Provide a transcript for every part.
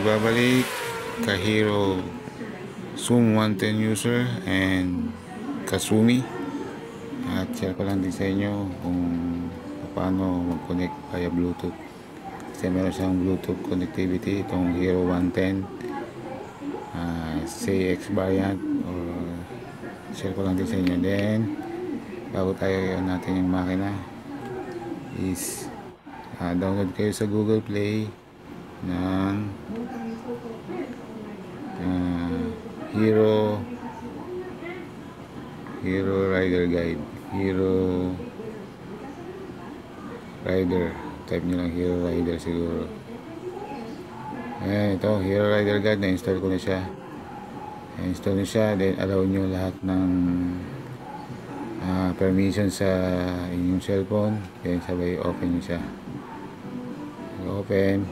nagbabalik, Kahiro Zoom 110 user and Kasumi. At share ko lang din sa inyo kung paano mag-connect via Bluetooth. Kasi meron siyang Bluetooth connectivity itong Hero 110 CX variant, or share ko lang din sa inyo. Then bago tayo natin yung makina is download kayo sa Google Play ng Hero Rider Guide. Hero Rider, type nyo lang Hero Rider siguro. Ayan, ito Hero Rider Guide, na-install ko na siya. Then allow nyo lahat ng permission sa inyong cellphone. Then sabay open nyo siya. Open.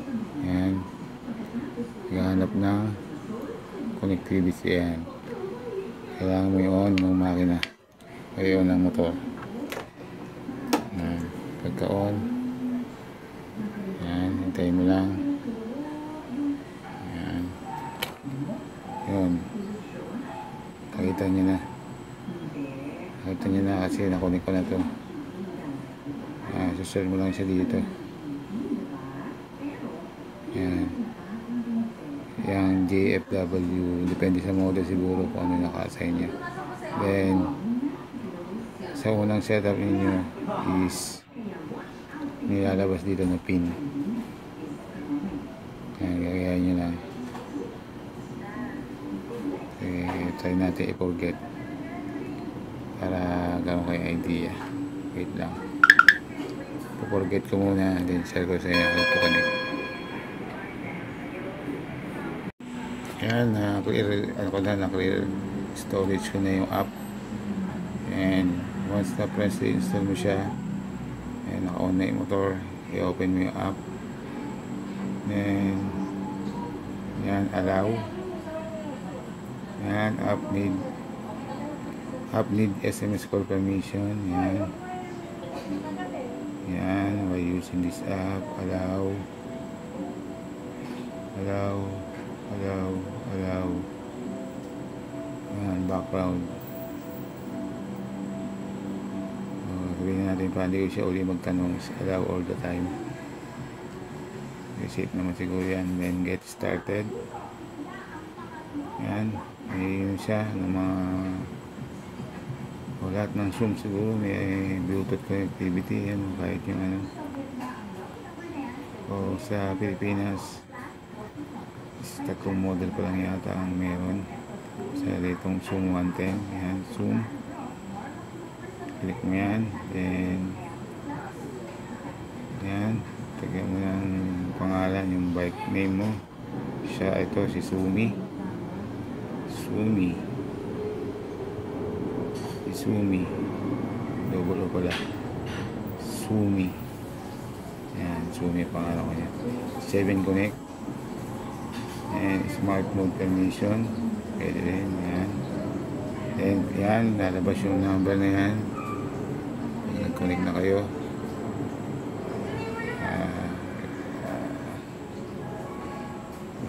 Ayan, naghahanap ng connectivity. Ayan, kailangan mo i-on ng makina, i-on ng motor. Ayan, pagka-on, ayan, hintayin mo lang. Ayan, yun, nakita nyo na kasi nakunik ko na to. Ayan, susur mo lang siya dito. Ayan, yung JFW, depende sa model siguro kung ano naka-assign niya. Then sa unang setup ninyo is nilalabas dito na pin. Ayan, gagayahin nyo lang. Try natin i-forget para gawin kayo idea. Wait lang, i-forget ko muna, then share ko sa inyo how to connect. Yan, na-clear storage ko na yung app. And once na press install mo siya, and naka-on na yung motor, i-open mo yung app. Then yan, allow. Yan, app need SMS call permission. Yan, by using this app, allow. Yan, background. Sabihin natin pa, hindi ko siya uli magtanong, allow all the time. Safe naman siguro yan. Then get started. Yan, may yun siya ng mga lahat ng zoom siguro, may Bluetooth connectivity. Yan, kahit yung ano, o sa Pilipinas tatlong model pa lang yata ang meron sa ditong Zoom 110. Yan, zoom, click mo yan, then yan, tagyan mo ng pangalan, yung bike name mo. Siya, ito si Sumi, double o pala, Sumi. Yan, Sumi pangalan ko yan. 7 connect and smart mode permission, pwede rin. Yan, then yan, lalabas yung number na yan. Nag-connect na kayo.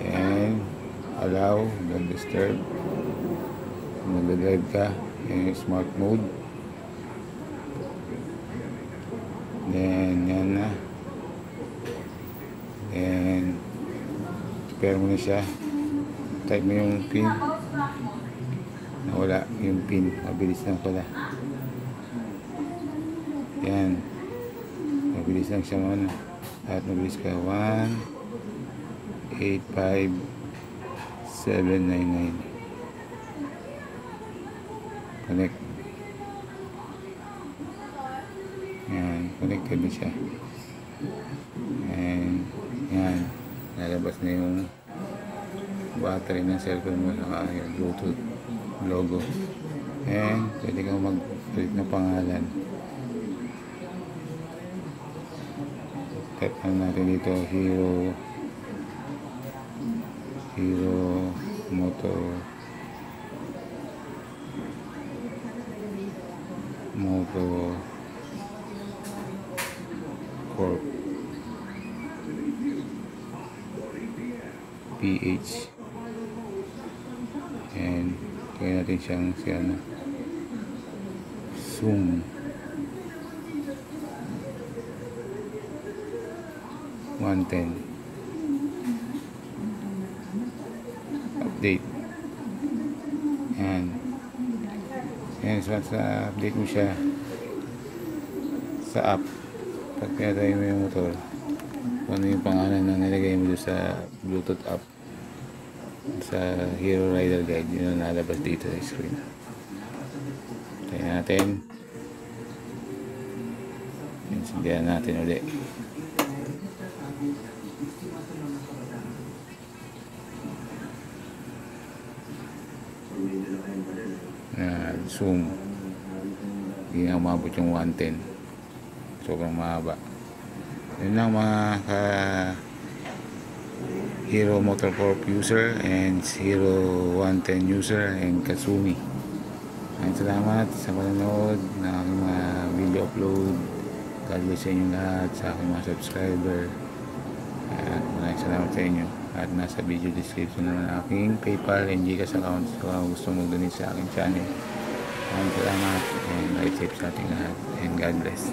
And allow, don't disturb. Mag-drive ka, yung smart mode. Then yan na, and prepare mo na siya. Type mo yung pin, nawala yung pin, mabilis lang pala. Yan, mabilis lang siya muna, at mabilis ka. 1-85799. Connect. Yan, connected na siya. And yan, lalabas na yung battery ng cellphone mo, saka yung Bluetooth logo. And pwede kang mag-click ng pangalan. Type natin dito Hero Motor Corp. PH. And kaya natin siyang zoom 110. Update. Yan, so sa update mo siya sa app, pag pinatay mo yung motor, kung ano yung pangalan na nilagay mo doon sa Bluetooth app sa Hero Rider Guide, yun ang nalabas dito sa screen. Tayo natin, insindihan natin ulit. Zoom, hindi na umabot yung 110, sobrang mahaba. Yun lang mga Hero Motor Corp user and Hero 110 user and Kasumi. Salamat sa panonood ng aking mga video upload. God bless sa inyo lahat, sa aking mga subscriber. Maraming salamat sa inyo. At nasa video description naman ang aking PayPal and Gcash account kung gusto mag-donate sa aking channel. Maraming salamat and ride safe sa ating lahat and God bless.